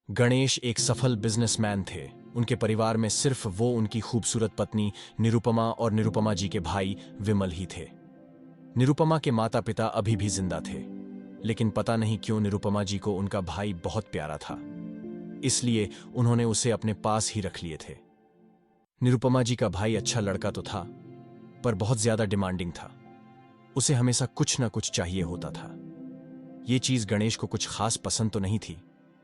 गणेश एक सफल बिजनेसमैन थे। उनके परिवार में सिर्फ वो, उनकी खूबसूरत पत्नी निरुपमा और निरुपमा जी के भाई विमल ही थे। निरुपमा के माता पिता अभी भी जिंदा थे, लेकिन पता नहीं क्यों निरुपमा जी को उनका भाई बहुत प्यारा था, इसलिए उन्होंने उसे अपने पास ही रख लिए थे। निरुपमा जी का भाई अच्छा लड़का तो था, पर बहुत ज्यादा डिमांडिंग था। उसे हमेशा कुछ ना कुछ चाहिए होता था। ये चीज गणेश को कुछ खास पसंद तो नहीं थी,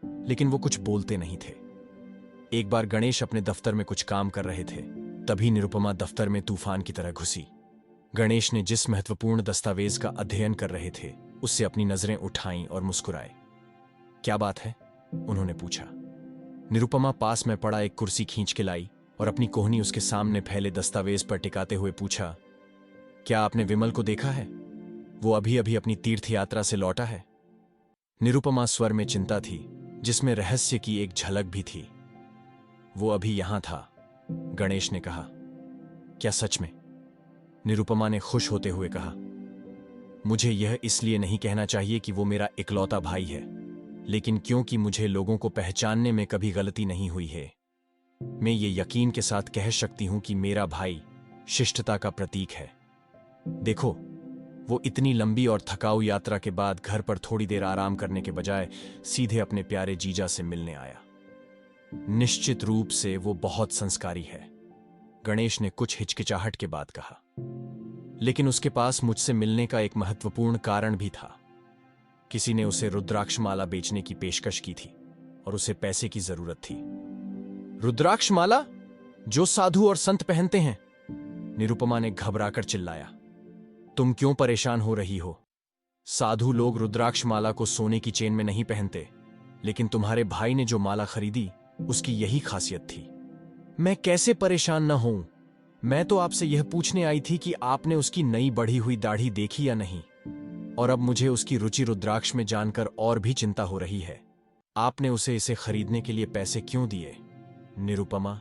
लेकिन वो कुछ बोलते नहीं थे। एक बार गणेश अपने दफ्तर में कुछ काम कर रहे थे, तभी निरुपमा दफ्तर में तूफान की तरह घुसी। गणेश ने जिस महत्वपूर्ण दस्तावेज का अध्ययन कर रहे थे, उससे अपनी नजरें उठाईं और मुस्कुराए। क्या बात है? उन्होंने पूछा। निरुपमा पास में पड़ा एक कुर्सी खींच के लाई और अपनी कोहनी उसके सामने फैले दस्तावेज पर टिकाते हुए पूछा, क्या आपने विमल को देखा है? वो अभी अभी अपनी तीर्थ यात्रा से लौटा है। निरुपमा स्वर में चिंता थी, जिसमें रहस्य की एक झलक भी थी। वो अभी यहां था, गणेश ने कहा। क्या सच में? निरुपमा ने खुश होते हुए कहा। मुझे यह इसलिए नहीं कहना चाहिए कि वो मेरा इकलौता भाई है, लेकिन क्योंकि मुझे लोगों को पहचानने में कभी गलती नहीं हुई है, मैं ये यकीन के साथ कह सकती हूं कि मेरा भाई शिष्टता का प्रतीक है। देखो, वो इतनी लंबी और थकाऊ यात्रा के बाद घर पर थोड़ी देर आराम करने के बजाय सीधे अपने प्यारे जीजा से मिलने आया। निश्चित रूप से वो बहुत संस्कारी है, गणेश ने कुछ हिचकिचाहट के बाद कहा। लेकिन उसके पास मुझसे मिलने का एक महत्वपूर्ण कारण भी था। किसी ने उसे रुद्राक्षमाला बेचने की पेशकश की थी और उसे पैसे की जरूरत थी। रुद्राक्षमाला? जो साधु और संत पहनते हैं? निरुपमा ने घबराकर चिल्लाया। तुम क्यों परेशान हो रही हो? साधु लोग रुद्राक्षमाला को सोने की चेन में नहीं पहनते, लेकिन तुम्हारे भाई ने जो माला खरीदी, उसकी यही खासियत थी। मैं कैसे परेशान न हूं? मैं तो आपसे यह पूछने आई थी कि आपने उसकी नई बढ़ी हुई दाढ़ी देखी या नहीं। और अब मुझे उसकी रुचि रुद्राक्ष में जानकर और भी चिंता हो रही है। आपने उसे इसे खरीदने के लिए पैसे क्यों दिए? निरुपमा,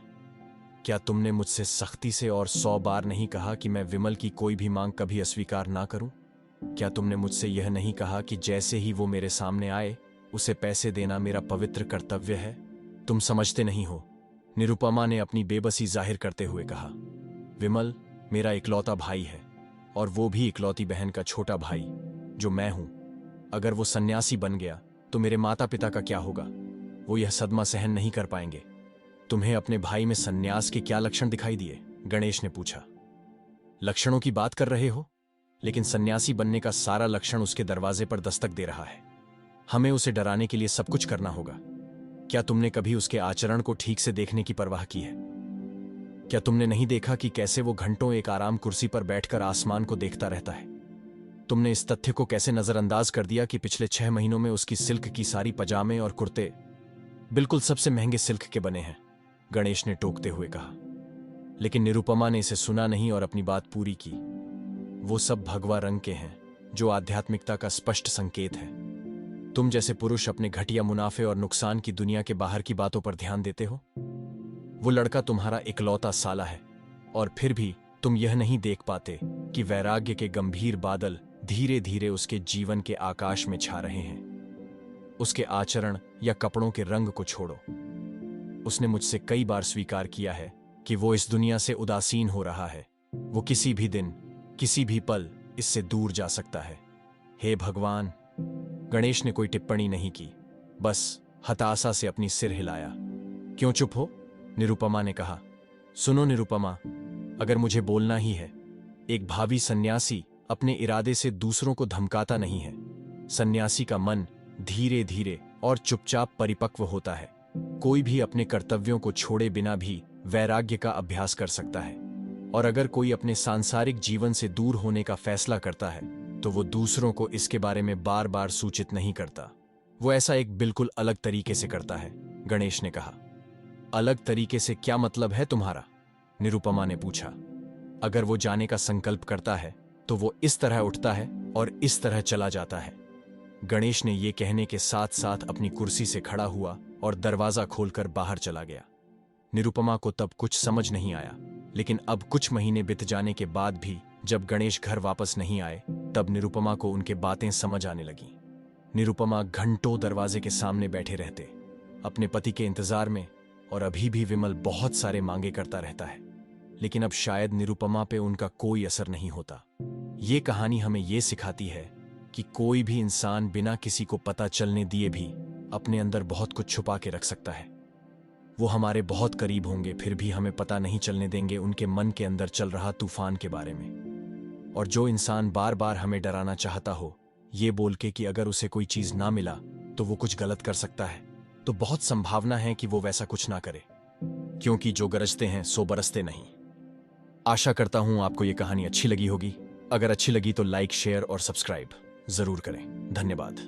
क्या तुमने मुझसे सख्ती से और 100 बार नहीं कहा कि मैं विमल की कोई भी मांग कभी अस्वीकार ना करूं? क्या तुमने मुझसे यह नहीं कहा कि जैसे ही वो मेरे सामने आए, उसे पैसे देना मेरा पवित्र कर्तव्य है? तुम समझते नहीं हो, निरुपमा ने अपनी बेबसी जाहिर करते हुए कहा। विमल मेरा इकलौता भाई है, और वो भी इकलौती बहन का छोटा भाई, जो मैं हूं। अगर वो सन्यासी बन गया तो मेरे माता पिता का क्या होगा? वो यह सदमा सहन नहीं कर पाएंगे। तुम्हें अपने भाई में सन्यास के क्या लक्षण दिखाई दिए? गणेश ने पूछा। लक्षणों की बात कर रहे हो? लेकिन सन्यासी बनने का सारा लक्षण उसके दरवाजे पर दस्तक दे रहा है। हमें उसे डराने के लिए सब कुछ करना होगा। क्या तुमने कभी उसके आचरण को ठीक से देखने की परवाह की है? क्या तुमने नहीं देखा कि कैसे वो घंटों एक आराम कुर्सी पर बैठकर आसमान को देखता रहता है? तुमने इस तथ्य को कैसे नजरअंदाज कर दिया कि पिछले 6 महीनों में उसकी सिल्क की सारी पजामे और कुर्ते बिल्कुल सबसे महंगे सिल्क के बने हैं? गणेश ने टोकते हुए कहा। लेकिन निरुपमा ने इसे सुना नहीं और अपनी बात पूरी की। वो सब भगवा रंग के हैं, जो आध्यात्मिकता का स्पष्ट संकेत है। तुम जैसे पुरुष अपने घटिया मुनाफे और नुकसान की दुनिया के बाहर की बातों पर ध्यान देते हो। वो लड़का तुम्हारा इकलौता साला है, और फिर भी तुम यह नहीं देख पाते कि वैराग्य के गंभीर बादल धीरे धीरे उसके जीवन के आकाश में छा रहे हैं। उसके आचरण या कपड़ों के रंग को छोड़ो, उसने मुझसे कई बार स्वीकार किया है कि वो इस दुनिया से उदासीन हो रहा है। वो किसी भी दिन, किसी भी पल इससे दूर जा सकता है। हे भगवान! गणेश ने कोई टिप्पणी नहीं की, बस हताशा से अपनी सिर हिलाया। क्यों चुप हो? निरुपमा ने कहा। सुनो निरुपमा, अगर मुझे बोलना ही है, एक भावी सन्यासी अपने इरादे से दूसरों को धमकाता नहीं है। सन्यासी का मन धीरे धीरे और चुपचाप परिपक्व होता है। कोई भी अपने कर्तव्यों को छोड़े बिना भी वैराग्य का अभ्यास कर सकता है। और अगर कोई अपने सांसारिक जीवन से दूर होने का फैसला करता है, तो वो दूसरों को इसके बारे में बार बार सूचित नहीं करता। वो ऐसा एक बिल्कुल अलग तरीके से करता है, गणेश ने कहा। अलग तरीके से क्या मतलब है तुम्हारा? निरुपमा ने पूछा। अगर वो जाने का संकल्प करता है, तो वो इस तरह उठता है और इस तरह चला जाता है। गणेश ने यह कहने के साथ साथ अपनी कुर्सी से खड़ा हुआ और दरवाजा खोलकर बाहर चला गया। निरुपमा को तब कुछ समझ नहीं आया, लेकिन अब कुछ महीने बीत जाने के बाद भी जब गणेश घर वापस नहीं आए, तब निरुपमा को उनके बातें समझ आने लगीं। निरुपमा घंटों दरवाजे के सामने बैठे रहते, अपने पति के इंतजार में, और अभी भी विमल बहुत सारे मांगे करता रहता है, लेकिन अब शायद निरुपमा पे उनका कोई असर नहीं होता। ये कहानी हमें ये सिखाती है कि कोई भी इंसान बिना किसी को पता चलने दिए भी अपने अंदर बहुत कुछ छुपा के रख सकता है। वो हमारे बहुत करीब होंगे, फिर भी हमें पता नहीं चलने देंगे उनके मन के अंदर चल रहा तूफान के बारे में। और जो इंसान बार बार हमें डराना चाहता हो, ये बोल के कि अगर उसे कोई चीज ना मिला तो वो कुछ गलत कर सकता है, तो बहुत संभावना है कि वो वैसा कुछ ना करे, क्योंकि जो गरजते हैं सो बरसते नहीं। आशा करता हूं आपको ये कहानी अच्छी लगी होगी। अगर अच्छी लगी तो लाइक, शेयर और सब्सक्राइब जरूर करें। धन्यवाद।